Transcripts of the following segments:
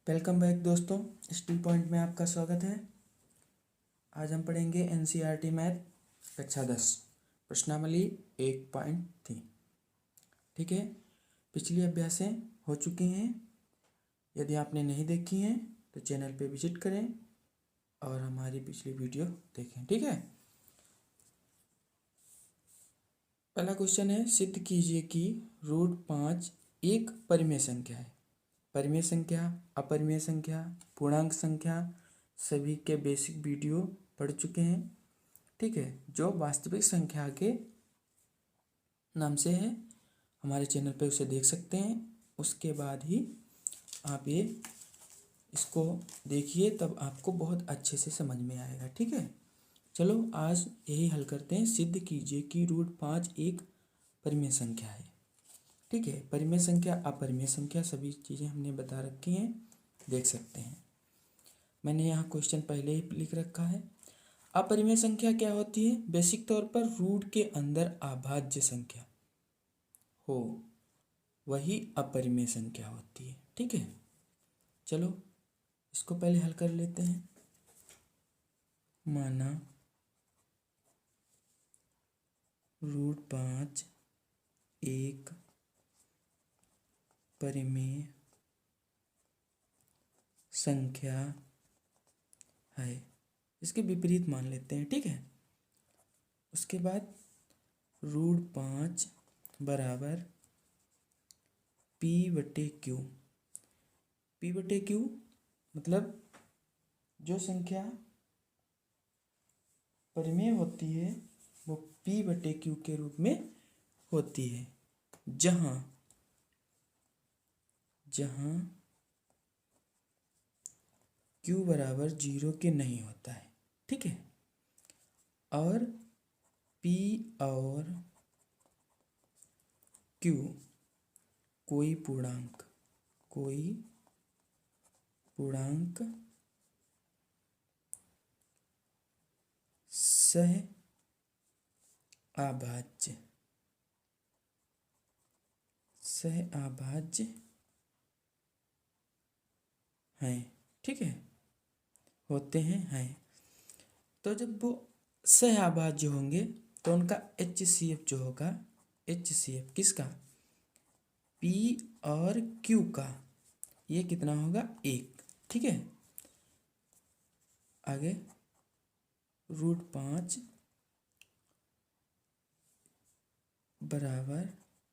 Welcome back दोस्तों, still point में आपका स्वागत है। आज हम पढ़ेंगे एनसीईआरटी मैथ कक्षा 10 प्रश्नावली 1.3। ठीक है, पिछली अभ्यासें हो चुकी हैं। यदि आपने नहीं देखी हैं तो चैनल पे विजिट करें और हमारी पिछली वीडियो देखें। ठीक है, पहला क्वेश्चन है, सिद्ध कीजिए कि √5 एक परिमेय संख्या है। परिमेय संख्या, अपरिमेय संख्या, पूर्णांक संख्या सभी के बेसिक वीडियो पढ़ चुके हैं। ठीक है, जो वास्तविक संख्या के नाम से है हमारे चैनल पे उसे देख सकते हैं। उसके बाद ही आप ये इसको देखिए, तब आपको बहुत अच्छे से समझ में आएगा। ठीक है, चलो आज यही हल करते हैं। सिद्ध कीजिए कि √5 एक परिमेय संख्या है। ठीक है, परिमेय संख्या, अपरिमेय संख्या सभी चीज़ें हमने बता रखी हैं, देख सकते हैं। मैंने यहाँ क्वेश्चन पहले ही लिख रखा है। अपरिमेय संख्या क्या होती है? बेसिक तौर पर रूट के अंदर अभाज्य संख्या हो, वही अपरिमेय संख्या होती है। ठीक है, चलो इसको पहले हल कर लेते हैं। माना √5 एक परिमेय संख्या है। इसके विपरीत मान लेते हैं। ठीक है, उसके बाद √5 बराबर P/Q। P/Q मतलब जो संख्या परिमेय होती है वो P/Q के रूप में होती है, जहाँ Q बराबर 0 के नहीं होता है। ठीक है, और P और Q कोई पूर्णांक सह अभाज्य हैं। ठीक है, होते हैं। तो जब वो सह अभाज्य होंगे तो उनका HCF जो होगा, HCF किसका? P और Q का, ये कितना होगा? 1। ठीक है, आगे √5 बराबर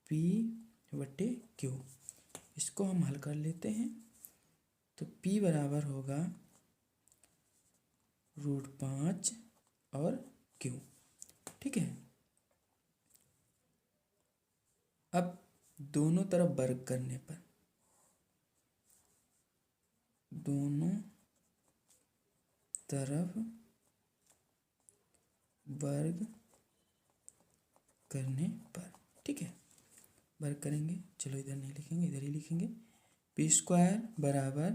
P/Q। इसको हम हल कर लेते हैं। तो P बराबर होगा √5 और Q। ठीक है, अब दोनों तरफ वर्ग करने पर, ठीक है, वर्ग करेंगे। चलो इधर नहीं लिखेंगे, इधर ही लिखेंगे। P² बराबर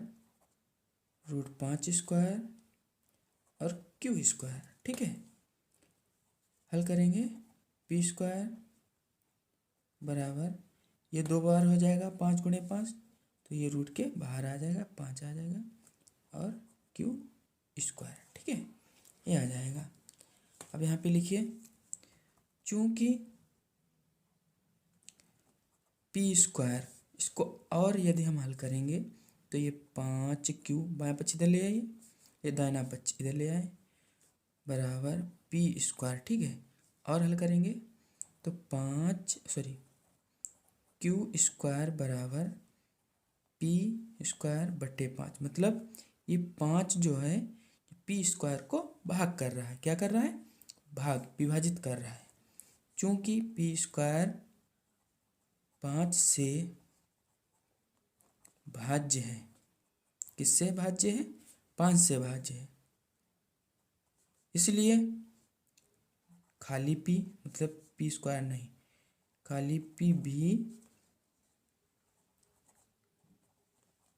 √5² और Q²। ठीक है, हल करेंगे। P² बराबर, ये 2 बार हो जाएगा, 5 × 5, तो ये रूट के बाहर आ जाएगा, 5 आ जाएगा, और Q²। ठीक है, ये आ जाएगा। अब यहाँ पे लिखिए, चूंकि P², इसको और यदि हम हल करेंगे तो ये 5Q बाएं पक्ष इधर ले आइए, ये दाहिना पक्ष इधर ले आए, बराबर P²। ठीक है, और हल करेंगे तो Q² बराबर P²/5। मतलब ये 5 जो है P² को भाग कर रहा है। क्या कर रहा है? विभाजित कर रहा है। चूंकि P² 5 से भाज्य है। किससे भाज्य है? 5 से भाज्य है। इसलिए खाली P मतलब P² नहीं, खाली P भी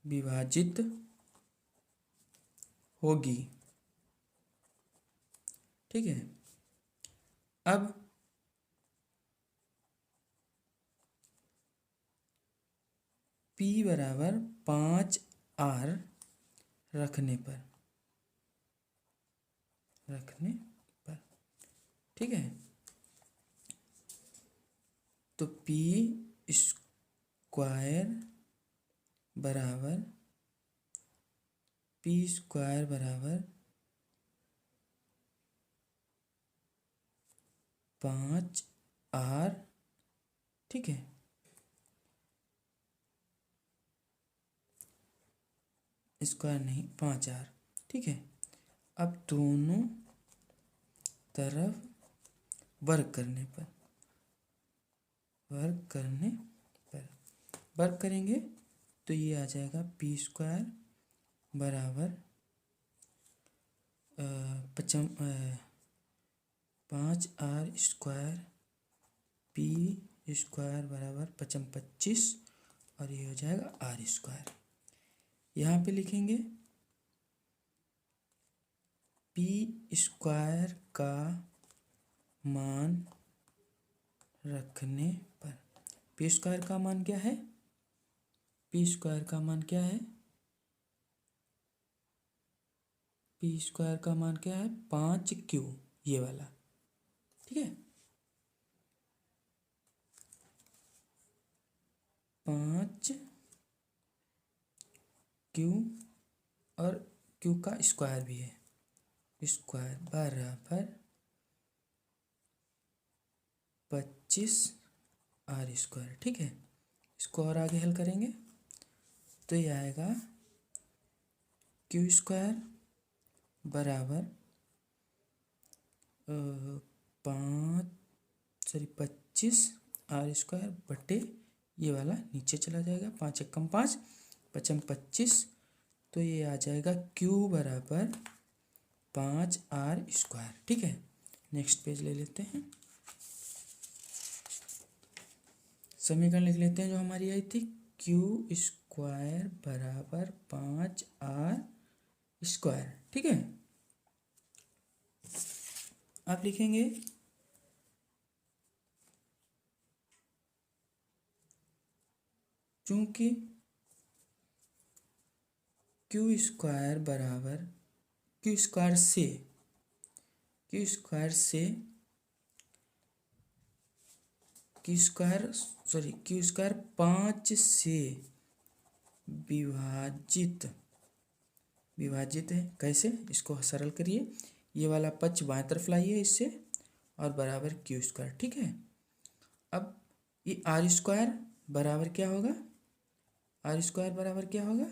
विभाजित होगी। ठीक है, अब P बराबर 5 आर रखने पर ठीक है। तो पी स्क्वायर बराबर 5R, ठीक है। स्क्वायर नहीं, 5R, ठीक है। अब दोनों तरफ वर्क करेंगे तो ये आ जाएगा पी स्क्वायर बराबर 5R स्क्वायर, पी स्क्वायर बराबर 25 और ये हो जाएगा आर स्क्वायर। यहाँ पे लिखेंगे पी स्क्वायर का मान रखने पर, पी स्क्वायर का मान क्या है? पी स्क्वायर का मान क्या है? पी स्क्वायर का मान क्या है? 5Q, ये वाला, ठीक है। 5Q और Q का स्क्वायर भी है, स्क्वायर बराबर 25R स्क्वायर, ठीक है। इसको और आगे हल करेंगे तो ये आएगा Q स्क्वायर बराबर 25R स्क्वायर बटे ये वाला नीचे चला जाएगा, 5 एकम 5, 5 25, तो ये आ जाएगा Q बराबर 5R स्क्वायर, ठीक है। नेक्स्ट पेज ले लेते हैं, समीकरण लिख लेते हैं जो हमारी आई थी, Q स्क्वायर बराबर 5R स्क्वायर, ठीक है। आप लिखेंगे चूंकि Q स्क्वायर बराबर Q स्क्वायर Q स्क्वायर 5 से विभाजित है। कैसे? इसको सरल करिए, ये वाला पक्ष बाएं तरफ लाइए इससे और बराबर Q स्क्वायर, ठीक है। अब ये R स्क्वायर बराबर क्या होगा? R स्क्वायर बराबर क्या होगा?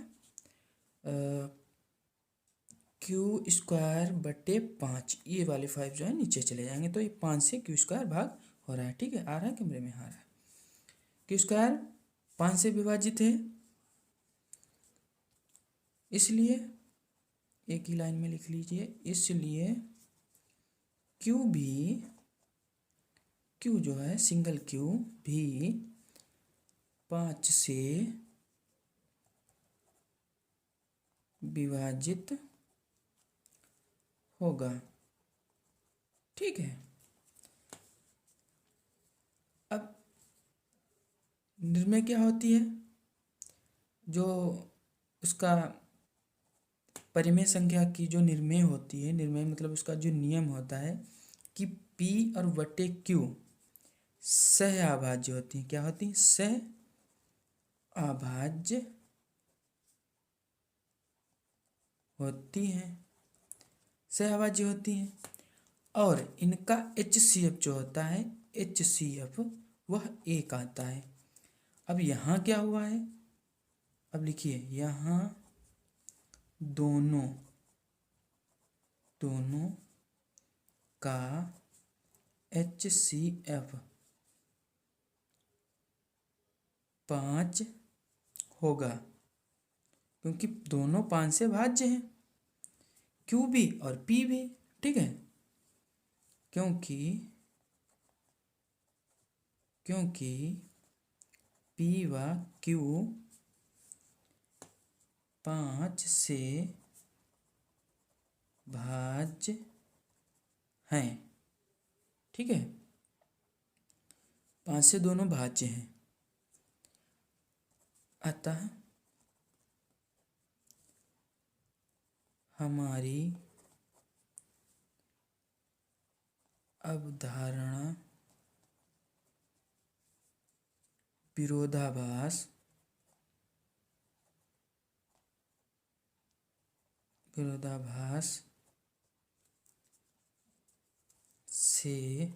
Q स्क्वायर बटे 5, ये वाले 5 जो है नीचे चले जाएंगे, तो ये 5 से Q स्क्वायर भाग हो रहा है, ठीक है। आ रहा है कैमरे में? आ रहा है। Q स्क्वायर 5 से विभाजित है, इसलिए एक ही लाइन में लिख लीजिए, इसलिए Q जो है सिंगल Q भी 5 से विभाजित होगा, ठीक है। अब निर्मेय क्या होती है? जो उसका परिमेय संख्या की जो निर्मेय होती है, निर्मेय मतलब उसका जो नियम होता है कि P और बटे Q सह अभाज्य होती है। क्या होती है? सह अभाज्य होती हैं, सह अभाज्य होती हैं, और इनका HCF जो होता है, HCF वह 1 आता है। अब यहाँ क्या हुआ है? अब लिखिए, यहाँ दोनों का HCF 5 होगा, क्योंकि दोनों 5 से भाज्य हैं, Q भी और P भी, ठीक है। क्योंकि P व Q 5 से भाज्य हैं, ठीक है। 5 से दोनों भाज्य हैं, अतः हमारी अवधारणा विरोधाभास से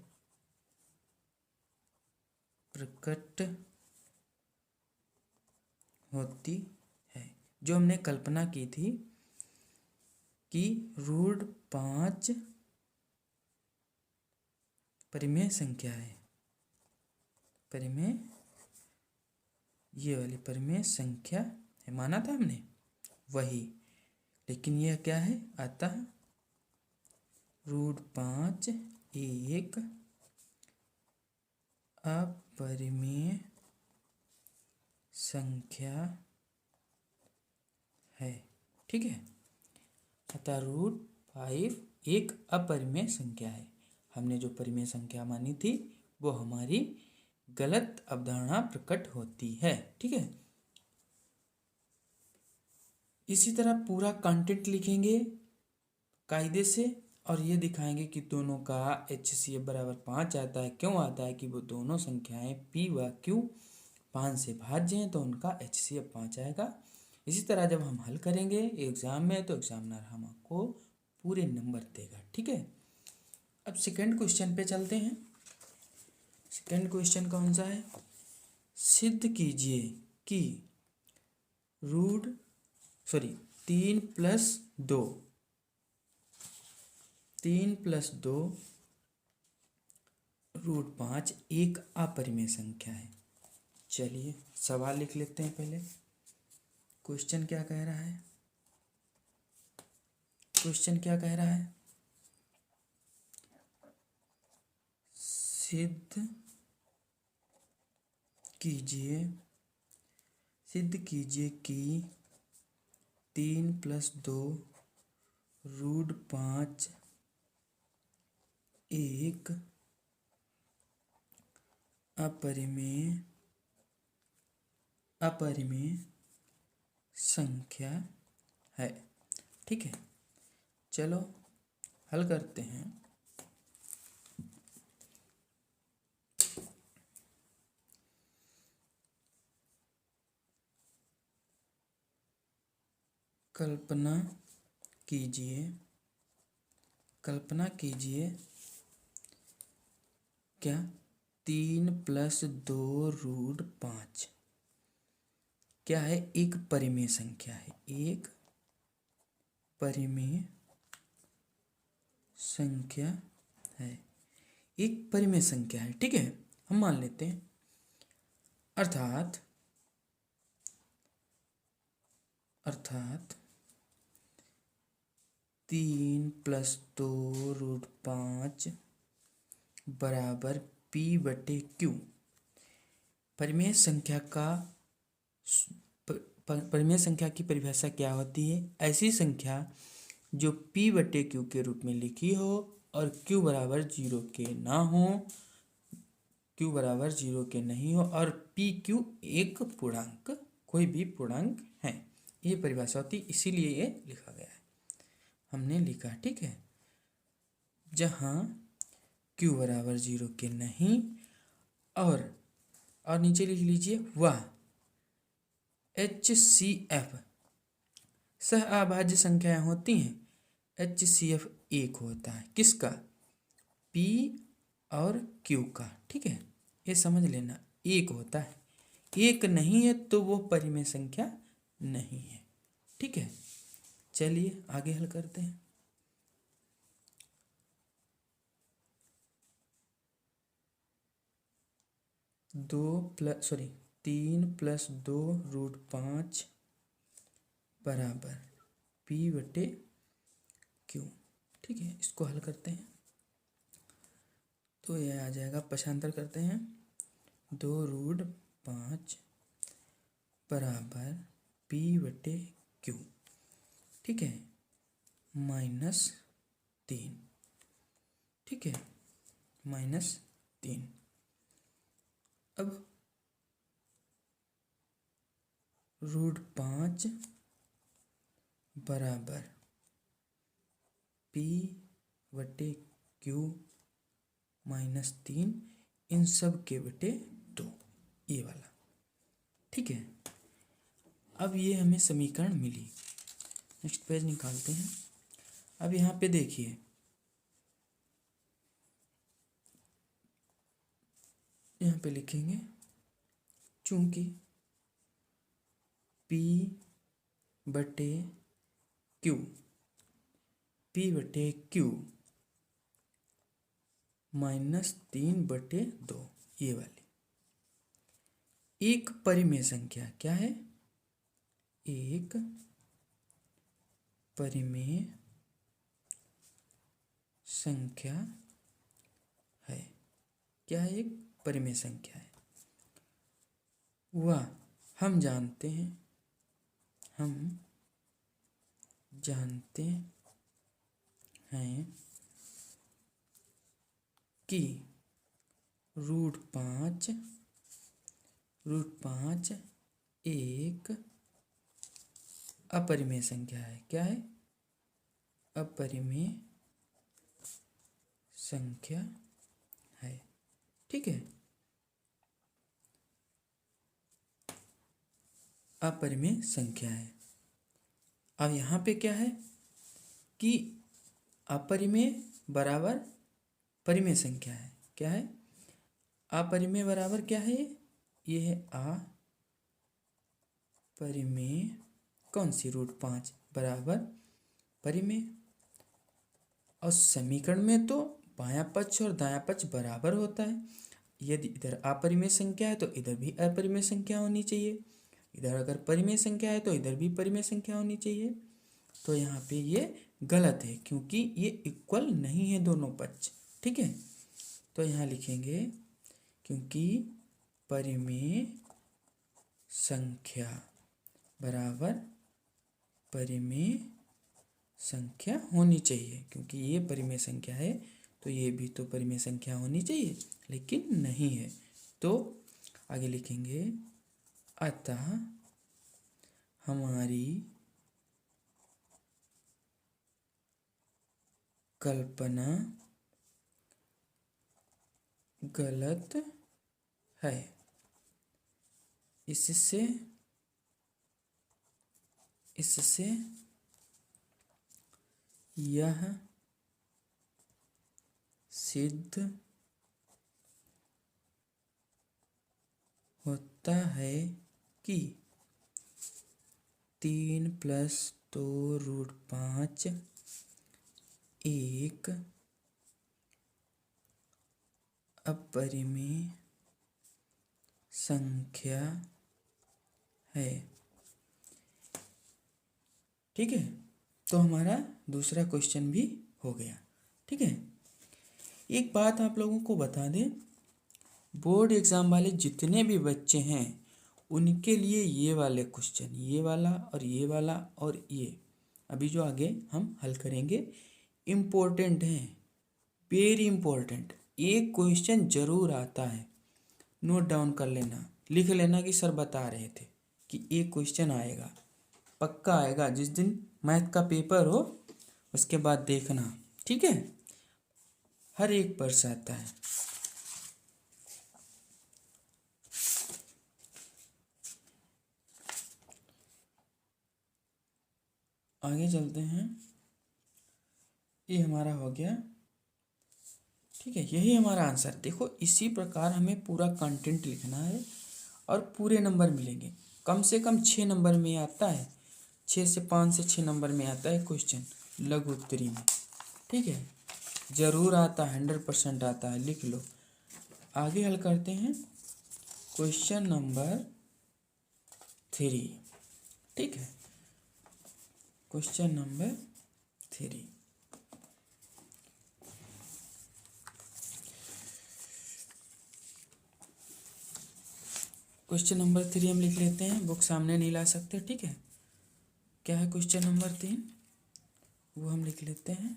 प्रकट होती है। जो हमने कल्पना की थी कि रूट 5 परिमेय संख्या है, ये वाली परिमेय संख्या है, माना था हमने वही। लेकिन यह क्या है, अतः रूट 5 एक अपरिमेय संख्या है। ठीक है, अतः रूट 5 एक अपरिमेय संख्या है। हमने जो परिमेय संख्या मानी थी वो हमारी गलत अवधारणा प्रकट होती है। ठीक है, इसी तरह पूरा कंटेंट लिखेंगे कायदे से और ये दिखाएंगे कि दोनों का HCF बराबर 5 आता है। क्यों आता है कि वो दोनों संख्याएं P व Q 5 से भाज्य हैं तो उनका HCF 5 आएगा। इसी तरह जब हम हल करेंगे एग्जाम में तो एग्जामिनर हमको पूरे नंबर देगा। ठीक है, अब सेकंड क्वेश्चन पे चलते हैं। सेकंड क्वेश्चन कौन सा है, सिद्ध कीजिए कि 3 + 2 रूट 5 एक अपरिमेय संख्या है। चलिए सवाल लिख लेते हैं। पहले क्वेश्चन क्या कह रहा है, सिद्ध कीजिए कि 3 + 2 रूट 5 एक अपरिमेय संख्या है। ठीक है, चलो हल करते हैं। कल्पना कीजिए क्या 3 + 2 रूट 5 क्या है, एक परिमेय संख्या है, एक परिमेय संख्या है, एक परिमेय संख्या है। ठीक है, हम मान लेते हैं। अर्थात 3 + 2 रूट 5 बराबर P/Q। परिमेय संख्या की परिभाषा क्या होती है, ऐसी संख्या जो P/Q के रूप में लिखी हो और Q बराबर 0 के ना हो, Q बराबर 0 के नहीं हो और PQ एक पूर्णांक, कोई भी पूर्णांक है, ये परिभाषा होती, इसीलिए ये लिखा गया है, हमने लिखा। ठीक है, जहाँ Q बराबर 0 के नहीं और नीचे लिख लीजिए वह HCF सह अभाज्य संख्याएं होती हैं। HCF एक होता है, किसका, P और Q का। ठीक है, ये समझ लेना, एक होता है, एक नहीं है तो वो परिमेय संख्या नहीं है। ठीक है, चलिए आगे हल करते हैं। तीन प्लस 2 रूट 5 बराबर P/Q। ठीक है, इसको हल करते हैं तो यह आ जाएगा, पक्षांतर करते हैं, 2 रूट 5 बराबर P/Q। ठीक है, -3। ठीक है, -3। अब रूट 5 बराबर P/Q -3 इन सब के बटे 2, ये वाला। ठीक है, अब ये हमें समीकरण मिली। नेक्स्ट पेज निकालते हैं। अब यहाँ पे देखिए, यहाँ पे लिखेंगे चूंकि P/Q -3/2, ये वाली एक परिमेय संख्या क्या है? एक परिमेय संख्या है। क्या है? एक परिमेय संख्या है। वह हम जानते हैं कि √5 एक अपरिमेय संख्या है। क्या है? अपरिमेय संख्या है। ठीक है, अपरिमेय संख्या है। अब यहाँ पे क्या है कि अपरिमेय बराबर परिमेय संख्या है। क्या है? अपरिमेय बराबर क्या है? ये है अपरिमेय। कौन सी? √5 बराबर परिमेय। और समीकरण में तो बायां पक्ष और दायां पक्ष बराबर होता है। यदि इधर अपरिमेय संख्या है तो इधर भी अपरिमेय संख्या होनी चाहिए। इधर अगर परिमेय संख्या है तो इधर भी परिमेय संख्या होनी चाहिए। तो यहाँ पे ये गलत है क्योंकि ये इक्वल नहीं है दोनों पक्ष। ठीक है, तो यहाँ लिखेंगे क्योंकि परिमेय संख्या बराबर परिमेय संख्या होनी चाहिए। क्योंकि ये परिमेय संख्या है तो ये भी तो परिमेय संख्या होनी चाहिए, लेकिन नहीं है। तो आगे लिखेंगे अतः हमारी कल्पना गलत है। इससे यह सिद्ध होता है कि 3 + 2√5 एक अपरिमेय संख्या है। ठीक है, तो हमारा दूसरा क्वेश्चन भी हो गया। ठीक है, एक बात आप लोगों को बता दें, बोर्ड एग्जाम वाले जितने भी बच्चे हैं उनके लिए ये वाले क्वेश्चन, ये वाला और ये वाला और ये अभी जो आगे हम हल करेंगे, इम्पोर्टेंट हैं, वेरी इम्पोर्टेंट। एक क्वेश्चन जरूर आता है, नोट डाउन कर लेना, लिख लेना कि सर बता रहे थे कि एक क्वेश्चन आएगा, पक्का आएगा। जिस दिन मैथ का पेपर हो उसके बाद देखना। ठीक है, हर एक वर्ष आता है। आगे चलते हैं, ये हमारा हो गया। ठीक है, यही हमारा आंसर। देखो इसी प्रकार हमें पूरा कंटेंट लिखना है और पूरे नंबर मिलेंगे। कम से कम 6 नंबर में आता है, 5 से 6 नंबर में आता है क्वेश्चन लघु उत्तरी में। ठीक है, जरूर आता है, 100% आता है, लिख लो। आगे हल करते हैं क्वेश्चन नंबर 3। ठीक है, क्वेश्चन नंबर 3। क्वेश्चन नंबर 3 हम लिख लेते हैं, बुक सामने नहीं ला सकते। ठीक है, क्या है क्वेश्चन नंबर 3 वो हम लिख लेते हैं।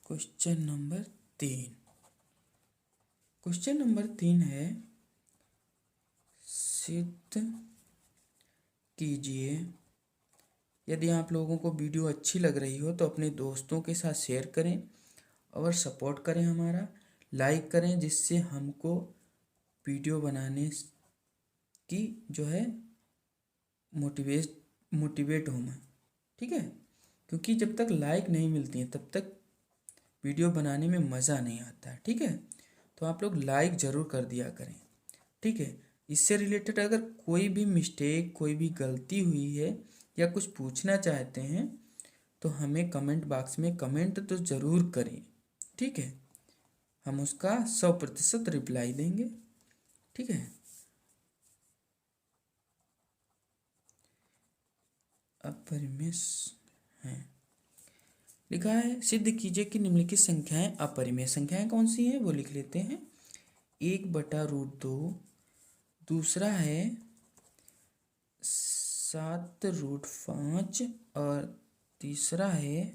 क्वेश्चन नंबर 3 है, सिद्ध कीजिए यदि आप लोगों को वीडियो अच्छी लग रही हो तो अपने दोस्तों के साथ शेयर करें और सपोर्ट करें, हमारा लाइक करें, जिससे हमको वीडियो बनाने की जो है मोटिवेट हूँ मैं, ठीक है। क्योंकि जब तक लाइक नहीं मिलती है तब तक वीडियो बनाने में मज़ा नहीं आता है, ठीक है। तो आप लोग लाइक ज़रूर कर दिया करें, ठीक है। इससे रिलेटेड अगर कोई भी मिस्टेक, कोई भी गलती हुई है या कुछ पूछना चाहते हैं तो हमें कमेंट बॉक्स में कमेंट तो ज़रूर करें, ठीक है। हम उसका 100% रिप्लाई देंगे, ठीक है। अपरिमेय है, लिखा है सिद्ध कीजिए कि निम्नलिखित संख्याएं अपरिमेय। संख्याएं कौन सी हैं वो लिख लेते हैं। 1/√2, दूसरा है 7√5 और तीसरा है,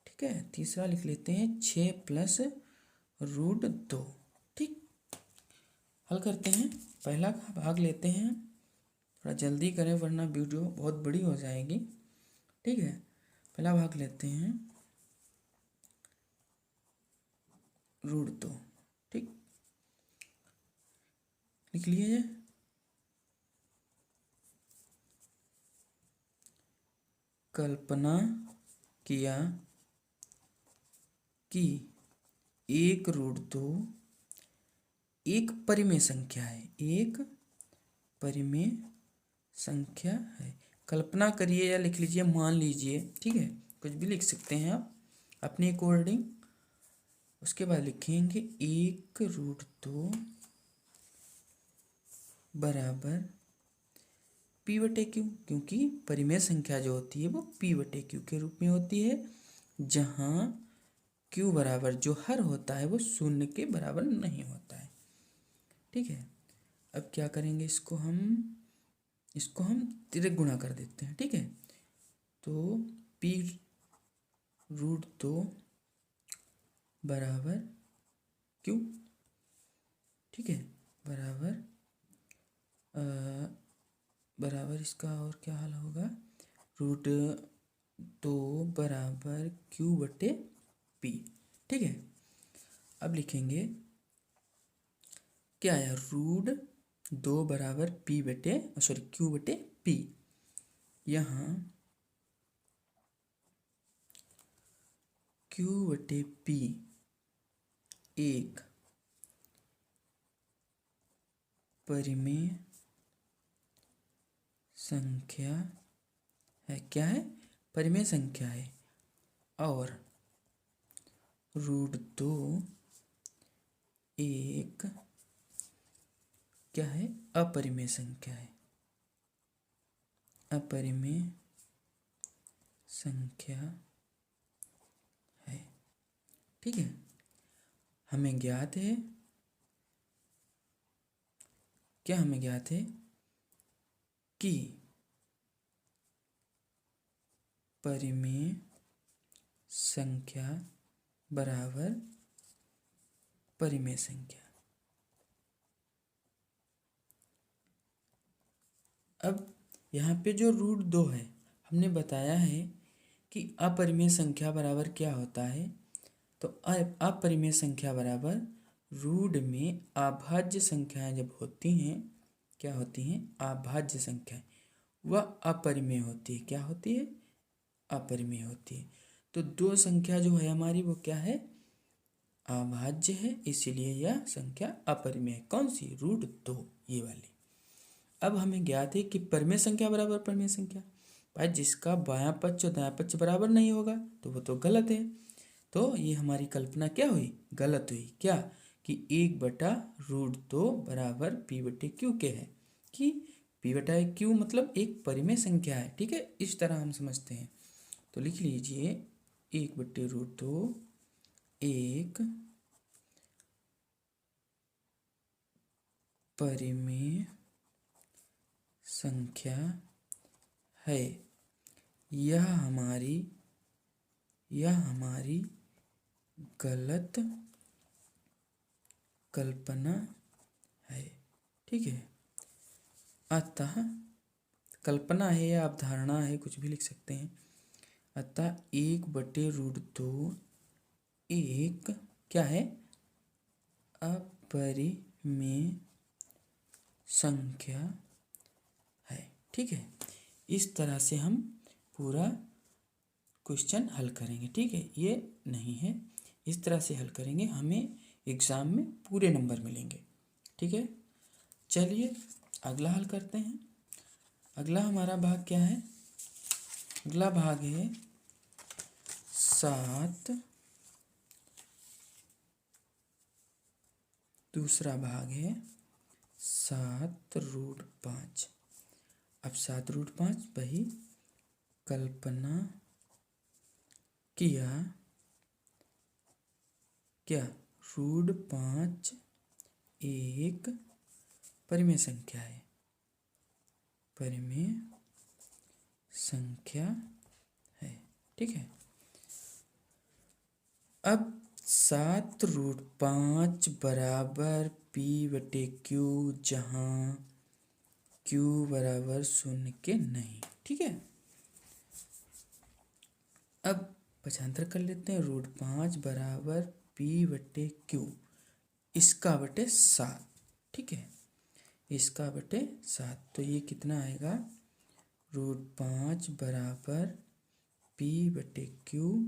ठीक है, तीसरा लिख लेते हैं 6+√2। ठीक, हल करते हैं। पहला भाग लेते हैं, थोड़ा जल्दी करें वरना वीडियो बहुत बड़ी हो जाएगी, ठीक है। पहला भाग लेते हैं √2, ठीक, लिख लीजिए। कल्पना किया कि 1√2 एक परिमेय संख्या है, एक परिमेय संख्या है। कल्पना करिए या लिख लीजिए, मान लीजिए, ठीक है, कुछ भी लिख सकते हैं आप अपने अकॉर्डिंग। उसके बाद लिखेंगे 1√2 बराबर p/q, क्योंकि परिमेय संख्या जो होती है वो p/q के रूप में होती है, जहाँ q बराबर जो हर होता है वो 0 के बराबर नहीं होता है, ठीक है। अब क्या करेंगे, इसको हम तिर्यक गुणा कर देते हैं, ठीक है। तो p√2 बराबर q, ठीक है, बराबर इसका और क्या हाल होगा, √2 बराबर q/p, ठीक है। अब लिखेंगे क्या आया, √2 बराबर q/p। यहाँ q/p एक परिमेय संख्या है, क्या है, परिमेय संख्या है, और √2 एक क्या है, अपरिमेय संख्या है, अपरिमेय संख्या है, ठीक है। हमें ज्ञात है, क्या हमें ज्ञात है कि परिमेय संख्या बराबर परिमेय संख्या। अब यहाँ पे जो √2 है, हमने बताया है कि अपरिमेय संख्या बराबर क्या होता है। तो अपरिमेय संख्या बराबर रूट में अभाज्य संख्याएं जब होती हैं, क्या होती हैं, अभाज्य संख्याएं, वह अपरिमेय होती है। क्या होती है, अपरिमेय होती है। तो दो संख्या जो है हमारी वो क्या है, अभाज्य है, इसीलिए यह संख्या अपरिमेय है। कौन सी, √2, ये वाली। अब हमें ज्ञात है कि परिमेय संख्या बराबर परिमेय संख्या। भाई जिसका बायां पक्ष और दायां पक्ष बराबर नहीं होगा तो वो तो गलत है। तो ये हमारी कल्पना क्या हुई, गलत हुई। क्या, कि 1/√2 बराबर p/q के है, कि p/q मतलब एक परिमेय संख्या है, ठीक है, इस तरह हम समझते हैं। तो लिख लीजिए 1/√2 एक परिमेय संख्या है। यह हमारी गलत कल्पना है, ठीक है। अतः कल्पना है या अवधारणा है, कुछ भी लिख सकते हैं। अतः 1/√2 एक क्या है, अपरिमेय संख्या है। ठीक है, इस तरह से हम पूरा क्वेश्चन हल करेंगे। ठीक है, ये नहीं है, इस तरह से हल करेंगे, हमें एग्जाम में पूरे नंबर मिलेंगे। ठीक है, चलिए अगला हल करते हैं। अगला हमारा भाग क्या है, अगला भाग है 7, दूसरा भाग है 7√5। अब 7√5 वही कल्पना किया क्या √5 एक परिमेय संख्या है, परिमेय संख्या है। ठीक है, अब 7√5 बराबर P/Q, जहाँ Q बराबर 0 के नहीं। ठीक है, अब पक्षांतर कर लेते हैं। √5 बराबर P/Q, इसका बटे 7। ठीक है, इसका बटे 7, तो ये कितना आएगा, √5 बराबर P/Q,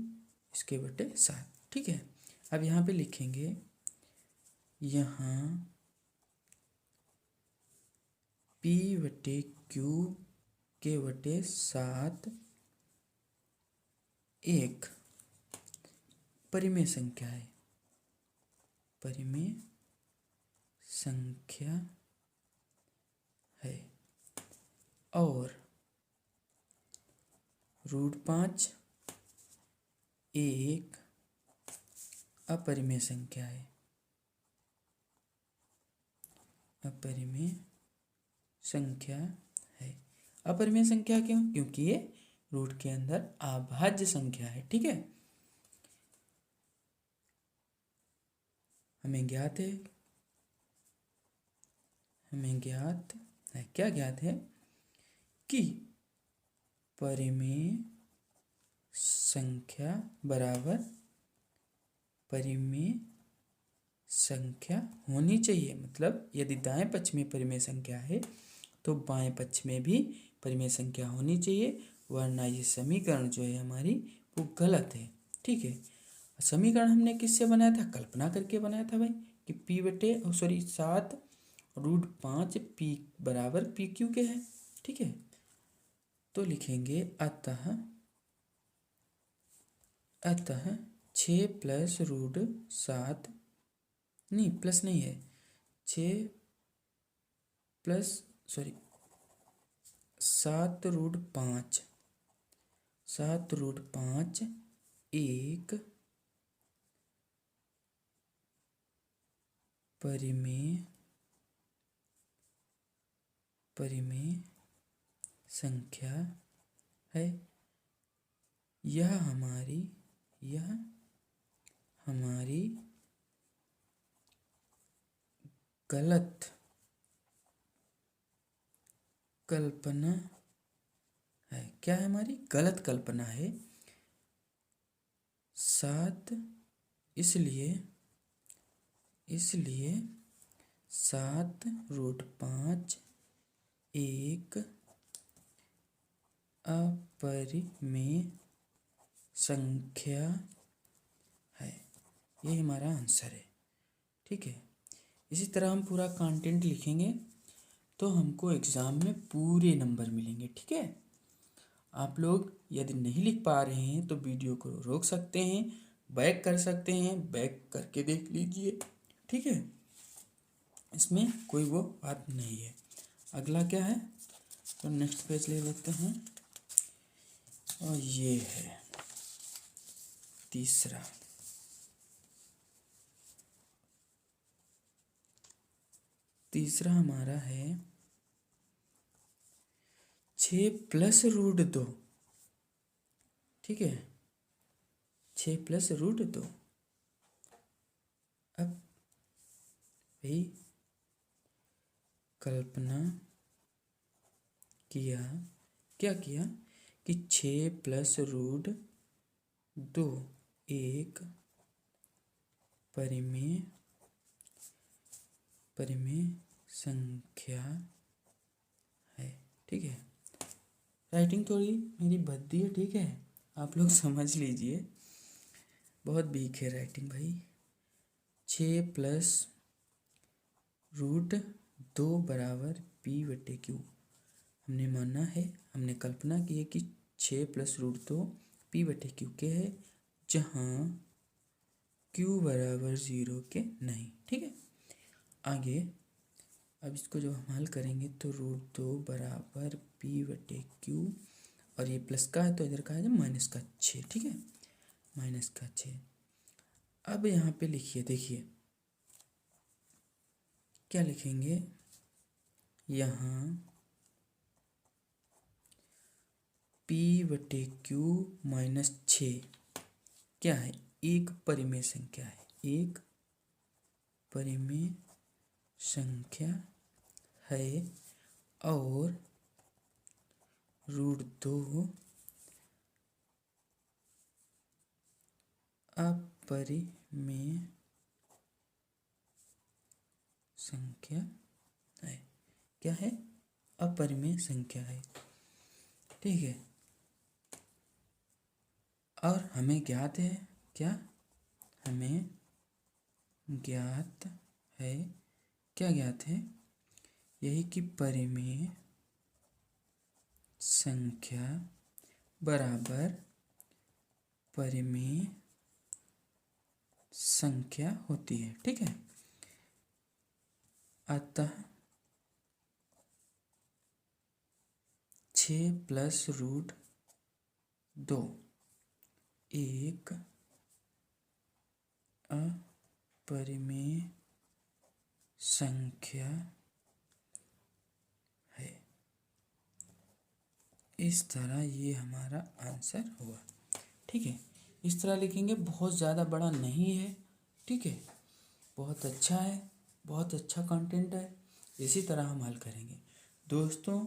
इसके बटे 7। ठीक है, अब यहाँ पे लिखेंगे, यहाँ P/Q के बटे 7 एक परिमेय संख्या है, परिमेय संख्या है, और √5 एक अपरिमेय संख्या है, अपरिमेय संख्या है। अपरिमेय संख्या क्यों, क्योंकि ये रूट के अंदर अभाज्य संख्या है। ठीक है, हमें ज्ञात है, क्या ज्ञात है कि परिमेय संख्या बराबर परिमेय संख्या होनी चाहिए। मतलब यदि दाएं पक्ष में परिमेय संख्या है तो बाएं पक्ष में भी परिमेय संख्या होनी चाहिए, वरना ये समीकरण जो है हमारी वो गलत है। ठीक है, समीकरण हमने किससे बनाया था, कल्पना करके बनाया था भाई, कि P/, 7√5 P बराबर PQ के है। ठीक है, तो लिखेंगे अतः 6 + √7, नहीं प्लस नहीं है, 6 + 7√5, 7√5 एक परिमेय संख्या है। यह हमारी गलत कल्पना है। क्या है, हमारी गलत कल्पना है। 7 इसलिए 7√5 एक अपरिमेय संख्या है, ये हमारा आंसर है। ठीक है, इसी तरह हम पूरा कंटेंट लिखेंगे तो हमको एग्ज़ाम में पूरे नंबर मिलेंगे। ठीक है, आप लोग यदि नहीं लिख पा रहे हैं तो वीडियो को रोक सकते हैं, बैक कर सकते हैं, बैक करके देख लीजिए। ठीक है, इसमें कोई वो बात नहीं है। अगला क्या है, तो नेक्स्ट पेज ले लेते हैं, और ये है तीसरा हमारा है 6 + √2। ठीक है, 6 + √2। अब भाई कल्पना किया, क्या किया कि 6 प्लस रूट 2 एक परिमेय संख्या है। ठीक है, राइटिंग थोड़ी मेरी भद्दी है, ठीक है, आप लोग समझ लीजिए, बहुत वीक है राइटिंग भाई। 6 प्लस रूट 2 बराबर पी बटे क्यू, हमने माना है, हमने कल्पना की है कि 6 प्लस रूट 2 पी बटे क्यू के है, जहाँ क्यू बराबर 0 के नहीं। ठीक है, आगे अब इसको जब हम हल करेंगे तो रूट 2 बराबर पी बटे क्यू, और ये प्लस का है तो इधर का है माइनस का 6। ठीक है, माइनस का 6। अब यहाँ पे लिखिए, देखिए क्या लिखेंगे, यहाँ पी बटे क्यू माइनस 6 क्या है, एक परिमेय संख्या है, एक परिमेय संख्या है, और रूट 2 अपरिमेय संख्या है। क्या है, अपरिमेय संख्या है। ठीक है, और हमें ज्ञात है, क्या हमें ज्ञात है, क्या ज्ञात है, यही कि परिमेय संख्या बराबर परिमेय संख्या होती है। ठीक है, अतः 6 प्लस रूट 2 एक अपरिमेय संख्या है। इस तरह ये हमारा आंसर हुआ। ठीक है, इस तरह लिखेंगे, बहुत ज़्यादा बड़ा नहीं है। ठीक है, बहुत अच्छा है, बहुत अच्छा कंटेंट है, इसी तरह हम हल करेंगे। दोस्तों,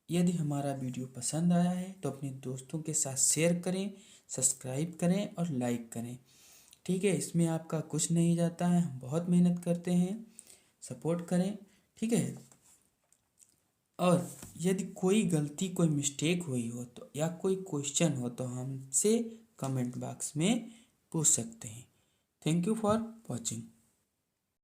यदि हमारा वीडियो पसंद आया है तो अपने दोस्तों के साथ शेयर करें, सब्सक्राइब करें और लाइक करें। ठीक है, इसमें आपका कुछ नहीं जाता है, हम बहुत मेहनत करते हैं, सपोर्ट करें। ठीक है, और यदि कोई गलती, कोई मिस्टेक हुई हो तो, या कोई क्वेश्चन हो तो हमसे कमेंट बॉक्स में पूछ सकते हैं। Thank you for watching.